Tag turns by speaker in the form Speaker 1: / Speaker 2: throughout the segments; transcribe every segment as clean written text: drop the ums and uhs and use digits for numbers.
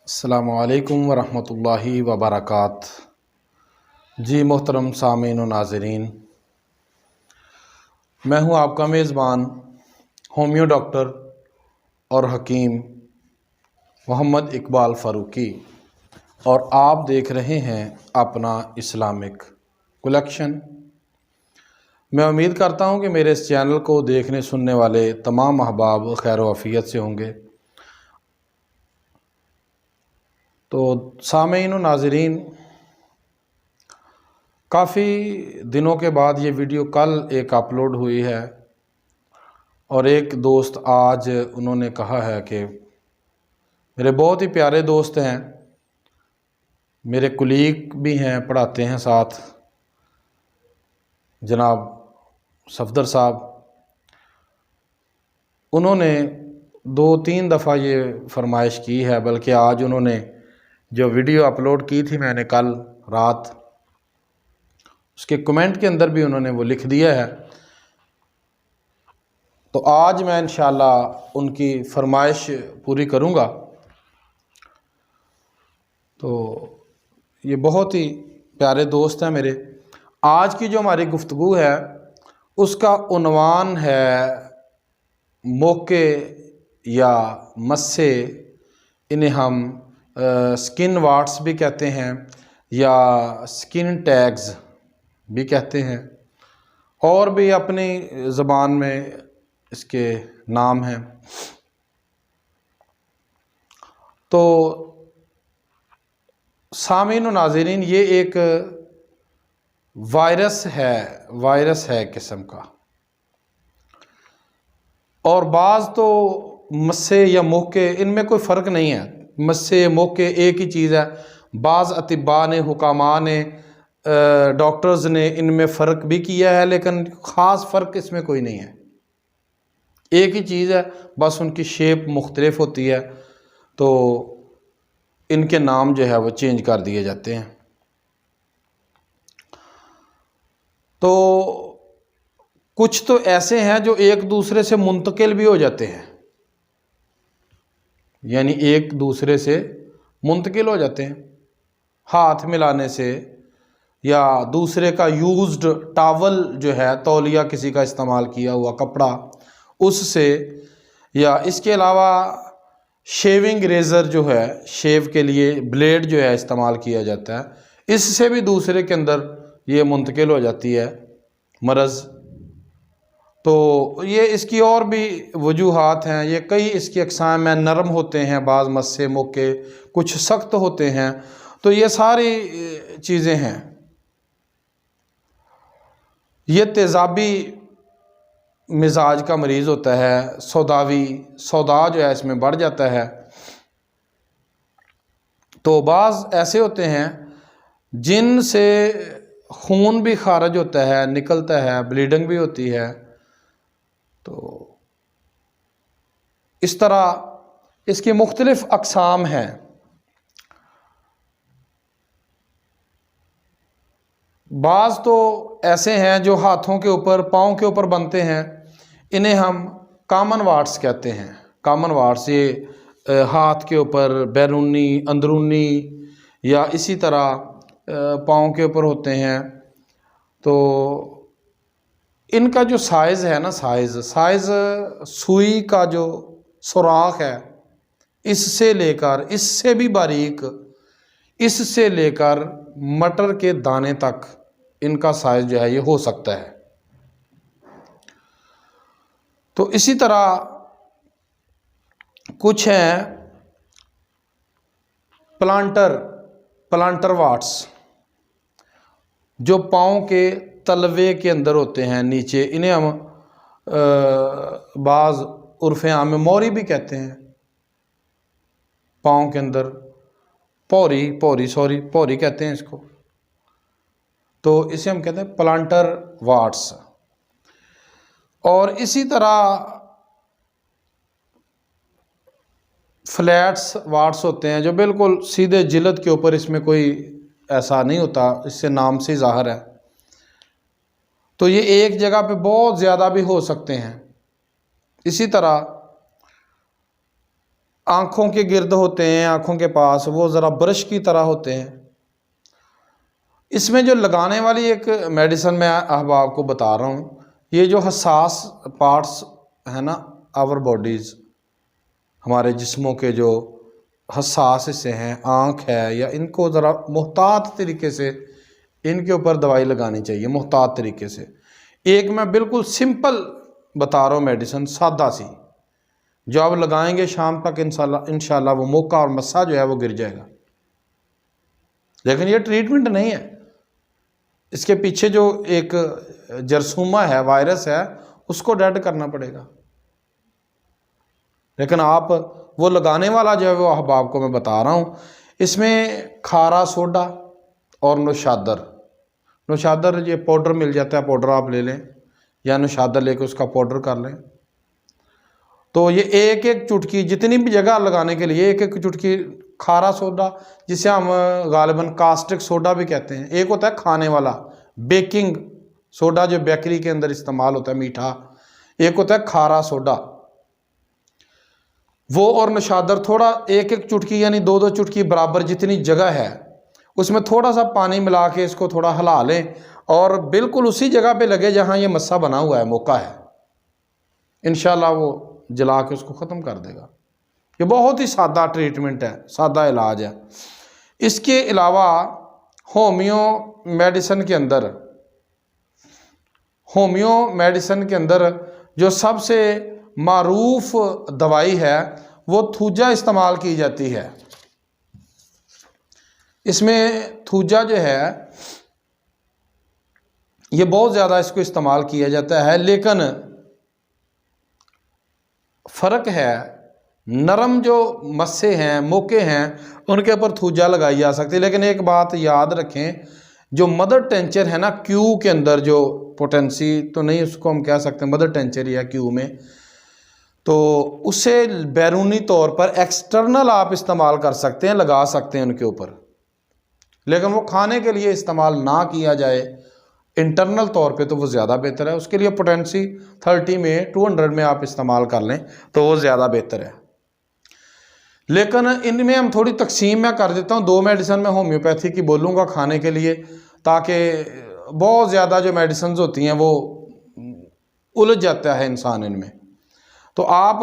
Speaker 1: अस्सलामुअलैकुम वरहमतुल्लाहि वबरकातुहू। जी मोहतरम सामीन व नाज़रीन, मैं हूं आपका मेज़बान होमियो डॉक्टर और हकीम मोहम्मद इकबाल फ़ारूकी और आप देख रहे हैं अपना इस्लामिक कलेक्शन। मैं उम्मीद करता हूं कि मेरे इस चैनल को देखने सुनने वाले तमाम अहबाब खैर व आफ़ियत से होंगे। तो सामीन व नाज़रीन, काफ़ी दिनों के बाद ये वीडियो कल एक अपलोड हुई है और एक दोस्त आज उन्होंने कहा है कि मेरे बहुत ही प्यारे दोस्त हैं, मेरे कुलीग भी हैं, पढ़ाते हैं साथ, जनाब सफदर साहब। उन्होंने 2-3 दफ़ा ये फरमाइश की है, बल्कि आज उन्होंने जो वीडियो अपलोड की थी मैंने कल रात, उसके कमेंट के अंदर भी उन्होंने वो लिख दिया है। तो आज मैं इंशाअल्लाह उनकी फरमाइश पूरी करूँगा। तो ये बहुत ही प्यारे दोस्त हैं मेरे। आज की जो हमारी गुफ्तगू है उसका उन्वान है मौके या मस्से, इन्हें हम स्किन वार्ड्स भी कहते हैं या स्किन टैग्स भी कहते हैं, और भी अपनी ज़बान में इसके नाम हैं। तो सामीन व नाज़रीन, ये एक वायरस है किस्म का, और बाज़ तो मस्से या मोके, इनमें कोई फ़र्क नहीं है। मस्से मोके एक ही चीज़ है। बाज़ अतिबा ने, हुकामा ने, डॉक्टर्स ने इनमें फ़र्क भी किया है, लेकिन ख़ास फ़र्क इसमें कोई नहीं है। एक ही चीज़ है, बस उनकी शेप मुख्तलिफ होती है, तो इनके नाम जो है वो चेंज कर दिए जाते हैं। तो कुछ तो ऐसे हैं जो एक दूसरे से मुंतकिल भी हो जाते हैं, यानी एक दूसरे से मुंतकिल हो जाते हैं हाथ मिलाने से, या दूसरे का यूज्ड टॉवल जो है, तौलिया किसी का इस्तेमाल किया हुआ कपड़ा, उससे, या इसके अलावा शेविंग रेज़र जो है, शेव के लिए ब्लेड जो है इस्तेमाल किया जाता है, इससे भी दूसरे के अंदर ये मुंतकिल हो जाती है मरज़। तो ये इसकी और भी वजूहात हैं, ये कई इसकी अक़साम हैं। नरम होते हैं बाज़ मस्से मोके, कुछ सख्त होते हैं। तो ये सारी चीज़ें हैं। ये तेज़ाबी मिजाज का मरीज़ होता है, सौदा जो है इसमें बढ़ जाता है। तो बाज़ ऐसे होते हैं जिनसे खून भी खारिज होता है, निकलता है, ब्लीडिंग भी होती है। तो इस तरह इसकी मुख्तलिफ़ अक़साम हैं। बाज़ तो ऐसे हैं जो हाथों के ऊपर, पाँव के ऊपर बनते हैं, इन्हें हम कॉमन वार्ड्स कहते हैं। कॉमन वार्ड्स ये हाथ के ऊपर बैरूनी, अंदरूनी या इसी तरह पाँव के ऊपर होते हैं। तो इनका जो साइज़ है ना, साइज़ सुई का जो सुराख है, इससे लेकर, इससे भी बारीक, इससे लेकर मटर के दाने तक इनका साइज़ जो है ये हो सकता है। तो इसी तरह कुछ हैं प्लांटर वार्ड्स, जो पाँव के तलवे के अंदर होते हैं नीचे, इन्हें हम बाज़ उर्फ़ आम में मोरी भी कहते हैं। पाँव के अंदर पौरी कहते हैं इसको। तो इसे हम कहते हैं प्लांटर वार्ड्स। और इसी तरह फ्लैट्स वार्ड्स होते हैं, जो बिल्कुल सीधे जिल्द के ऊपर, इसमें कोई ऐसा नहीं होता, इससे नाम से ज़ाहिर है। तो ये एक जगह पे बहुत ज़्यादा भी हो सकते हैं। इसी तरह आँखों के गिर्द होते हैं, आँखों के पास, वो ज़रा ब्रश की तरह होते हैं। इसमें जो लगाने वाली एक मेडिसिन मैं अहबाब को बता रहा हूँ, ये जो हसास पार्ट्स है ना, आवर बॉडीज़, हमारे जिस्मों के जो हसास हिस्से हैं, आँख है, या इनको ज़रा मुहतात तरीके से इनके ऊपर दवाई लगानी चाहिए, मुहतात तरीके से। एक मैं बिल्कुल सिंपल बता रहा हूँ मेडिसिन, सादा सी, जो आप लगाएंगे शाम तक इंशाल्लाह वो मोका और मस्सा जो है वो गिर जाएगा। लेकिन ये ट्रीटमेंट नहीं है, इसके पीछे जो एक जरसूमा है, वायरस है, उसको डेड करना पड़ेगा। लेकिन आप वो लगाने वाला जो है वो अहबाब को मैं बता रहा हूँ, इसमें खारा सोडा और नौशादर ये पाउडर मिल जाता है, पाउडर आप ले लें या नौशादर लेके उसका पाउडर कर लें। तो ये एक एक चुटकी, जितनी भी जगह लगाने के लिए एक एक चुटकी खारा सोडा, जिसे हम गालिबन कास्टिक सोडा भी कहते हैं। एक होता है खाने वाला बेकिंग सोडा जो बेकरी के अंदर इस्तेमाल होता है मीठा, एक होता है खारा सोडा, वो और नौशादर थोड़ा एक एक चुटकी यानी दो दो चुटकी बराबर जितनी जगह है उसमें थोड़ा सा पानी मिला के इसको थोड़ा हिला लें और बिल्कुल उसी जगह पे लगे जहां ये मस्सा बना हुआ है, मोका है, इंशाल्लाह वो जला के उसको ख़त्म कर देगा। ये बहुत ही सादा ट्रीटमेंट है, सादा इलाज है। इसके अलावा होमियो मेडिसिन के अंदर जो सबसे मारूफ दवाई है वो थूजा इस्तेमाल की जाती है। इसमें थूजा जो है ये बहुत ज़्यादा इसको इस्तेमाल किया जाता है, लेकिन फ़र्क है, नरम जो मस्से हैं, मोके हैं, उनके ऊपर थूजा लगाई जा सकती है। लेकिन एक बात याद रखें, जो मदर टेंचर है ना, क्यू के अंदर जो पोटेंसी तो नहीं उसको हम कह सकते, मदर टेंचर या क्यू में, तो उसे बैरूनी तौर पर एक्सटर्नल आप इस्तेमाल कर सकते हैं, लगा सकते हैं उनके ऊपर, लेकिन वो खाने के लिए इस्तेमाल ना किया जाए इंटरनल तौर पे तो वो ज़्यादा बेहतर है। उसके लिए पोटेंसी 30 में 200 में आप इस्तेमाल कर लें तो वो ज़्यादा बेहतर है। लेकिन इनमें हम थोड़ी तकसीम मैं कर देता हूँ, 2 मेडिसिन में होम्योपैथी की बोलूँगा खाने के लिए, ताकि बहुत ज़्यादा जो मेडिसिन होती हैं वो उलझ जाता है इंसान इनमें। तो आप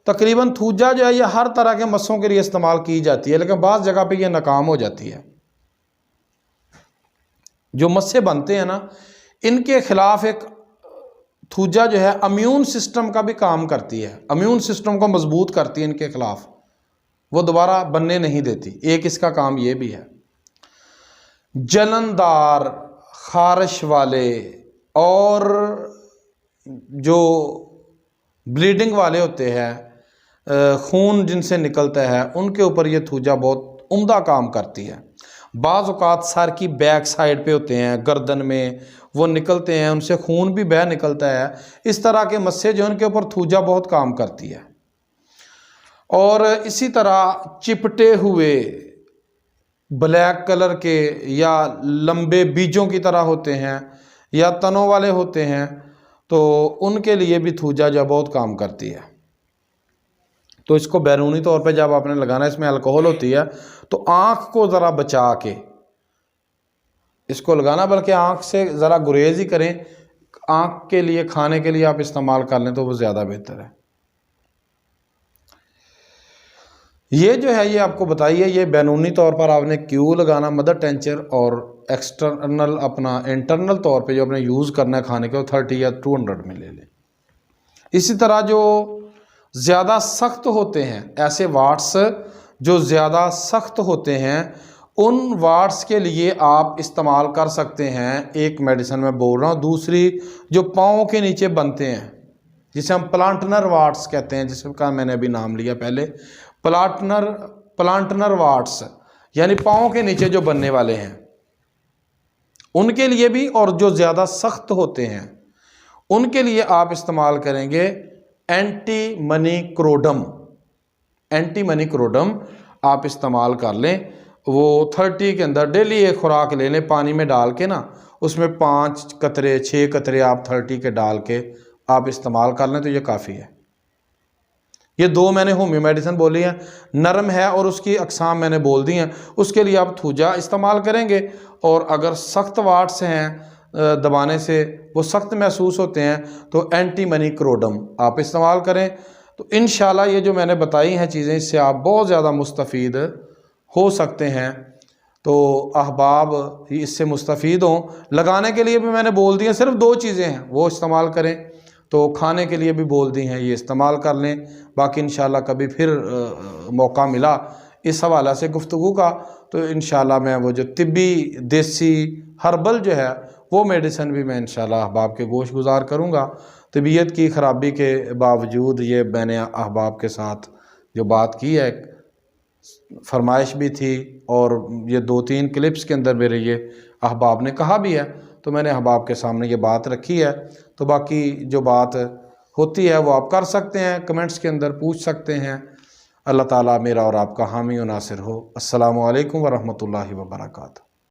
Speaker 1: तकरीबन थूजा जो है ये हर तरह के मस्सों के लिए इस्तेमाल की जाती है, लेकिन बाज़ जगह पे ये नाकाम हो जाती है। जो मस्से बनते हैं ना, इनके खिलाफ एक थूजा जो है इम्यून सिस्टम का भी काम करती है, इम्यून सिस्टम को मजबूत करती है, इनके खिलाफ वो दोबारा बनने नहीं देती। एक इसका काम ये भी है। जलनदार, खारिश वाले और जो ब्लीडिंग वाले होते हैं, खून जिनसे निकलता है, उनके ऊपर ये थूजा बहुत उम्दा काम करती है। बाज़ औक़ात सर की बैक साइड पे होते हैं, गर्दन में वो निकलते हैं, उनसे खून भी बह निकलता है। इस तरह के मस्से जो उनके ऊपर थूजा बहुत काम करती है। और इसी तरह चिपटे हुए ब्लैक कलर के या लंबे बीजों की तरह होते हैं या तनों वाले होते हैं, तो उनके लिए भी थूजा जो बहुत काम करती है। तो इसको बैरूनी तौर पे जब आपने लगाना, इसमें अल्कोहल होती है, तो आँख को ज़रा बचा के इसको लगाना, बल्कि आँख से ज़रा गुरेज ही करें। आँख के लिए, खाने के लिए आप इस्तेमाल कर लें तो वो ज़्यादा बेहतर है। ये जो है ये आपको बताइए, ये बैरूनी तौर पर आपने क्यू लगाना, मदर टेंचर, और एक्सटर्नल अपना इंटरनल तौर पे जो आपने यूज़ करना है खाने के, 30 या 200 में ले लें। इसी तरह जो ज़्यादा सख्त होते हैं, ऐसे वाट्स जो ज़्यादा सख्त होते हैं, उन वाट्स के लिए आप इस्तेमाल कर सकते हैं एक मेडिसिन मैं बोल रहा हूँ। दूसरी जो पाँव के नीचे बनते हैं, जिसे हम प्लांटनर वाट्स कहते हैं, जिसका मैंने अभी नाम लिया पहले, प्लांटनर वाट्स, यानी पाँव के नीचे जो बनने वाले हैं, उनके लिए भी, और जो ज़्यादा सख्त होते हैं उनके लिए आप इस्तेमाल करेंगे एंटी मनी क्रोडम आप इस्तेमाल कर लें। वो 30 के अंदर डेली एक खुराक ले लें, पानी में डाल के ना, उसमें 5 कतरे 6 कतरे आप 30 के डाल के आप इस्तेमाल कर लें तो ये काफ़ी है। ये 2 मैंने होम्यो मेडिसिन बोली हैं, नरम है और उसकी अकसाम मैंने बोल दी हैं। उसके लिए आप थूजा इस्तेमाल करेंगे, और अगर सख्त वाट्स हैं दबाने से वो सख्त महसूस होते हैं तो एंटी मनी क्रोडम आप इस्तेमाल करें। तो इंशाल्लाह ये जो मैंने बताई हैं चीज़ें, इससे आप बहुत ज़्यादा मुस्तफ़ीद हो सकते हैं। तो अहबाब इससे मुस्तफ़ीद हों, लगाने के लिए भी मैंने बोल दिया, सिर्फ 2 चीज़ें हैं वो इस्तेमाल करें। तो खाने के लिए भी बोल दी हैं, ये इस्तेमाल कर लें। बाकी इंशाल्लाह कभी फिर मौका मिला इस हवाला से गुफ्तगू का, तो इंशाल्लाह मैं वो जो तिब्बी देसी हर्बल जो है वो मेडिसिन भी मैं इंशाल्लाह अहबाब के गोश गुजार करूँगा। तबीयत की ख़राबी के बावजूद ये मैंने अहबाब के साथ जो बात की है, फरमाइश भी थी, और ये 2-3 क्लिप्स के अंदर मेरे ये अहबाब ने कहा भी है, तो मैंने अहबाब के सामने ये बात रखी है। तो बाकी जो बात होती है वो आप कर सकते हैं, कमेंट्स के अंदर पूछ सकते हैं। अल्लाह ताला मेरा और आपका हामी व नासिर हो। अस्सलामु अलैकुम व रहमतुल्लाहि व बरकातहू।